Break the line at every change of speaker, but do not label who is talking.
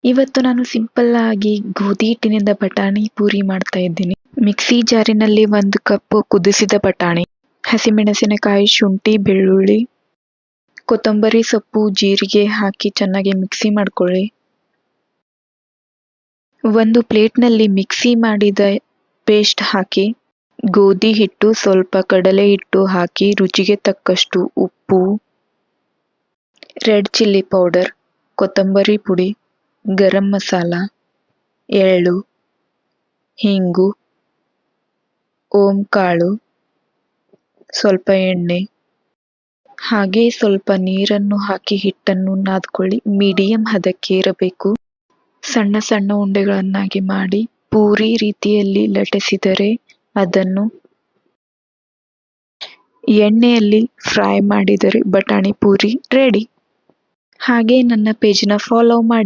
ಇವತ್ತು ನಾನು ಸಿಂಪಲ್ ಆಗಿ ಗೋಧಿ ಹಿಟ್ಟಿನಿಂದ ಬಟಾಣಿ ಪೂರಿ ಮಾಡ್ತಾ ಇದ್ದೀನಿ. ಮಿಕ್ಸಿ ಜಾರಿನಲ್ಲಿ 1 ಕಪ್ ಕುದಿಸಿದ ಬಟಾಣಿ, ಹಸಿಮೆಣಸಿನಕಾಯಿ, ಶುಂಠಿ, ಬೆಳ್ಳುಳ್ಳಿ, ಕೊತ್ತಂಬರಿ ಸೊಪ್ಪು, ಜೀರಿಗೆ ಹಾಕಿ ಚೆನ್ನಾಗಿ ಮಿಕ್ಸಿ ಮಾಡ್ಕೊಳ್ಳಿ. ಒಂದು ಪ್ಲೇಟ್ನಲ್ಲಿ ಮಿಕ್ಸಿ ಮಾಡಿದ ಪೇಸ್ಟ್ ಹಾಕಿ, ಗೋಧಿ ಹಿಟ್ಟು, ಸ್ವಲ್ಪ ಕಡಲೆ ಹಿಟ್ಟು ಹಾಕಿ ರುಚಿಗೆ ತಕ್ಕಷ್ಟು ಉಪ್ಪು, ರೆಡ್ ಚಿಲ್ಲಿ ಪೌಡರ್, ಕೊತ್ತಂಬರಿ ಪುಡಿ, ಗರಂ ಮಸಾಲ, ಎಳ್ಳು, ಹಿಂಗು, ಕಾಳು, ಸ್ವಲ್ಪ ಎಣ್ಣೆ ಹಾಗೆ ಸ್ವಲ್ಪ ನೀರನ್ನು ಹಾಕಿ ಹಿಟ್ಟನ್ನು ನಾದ್ಕೊಳ್ಳಿ. ಮೀಡಿಯಂ ಹದಕ್ಕೆ ಇರಬೇಕು. ಸಣ್ಣ ಸಣ್ಣ ಉಂಡೆಗಳನ್ನಾಗಿ ಮಾಡಿ ಪೂರಿ ರೀತಿಯಲ್ಲಿ ಲಟ್ಟಿಸಿದರೆ ಅದನ್ನು ಎಣ್ಣೆಯಲ್ಲಿ ಫ್ರೈ ಮಾಡಿದರೆ ಬಟಾಣಿ ಪೂರಿ ರೆಡಿ. ಹಾಗೆ ನನ್ನ ಪೇಜ್ನ ಫಾಲೋ ಮಾಡಿ.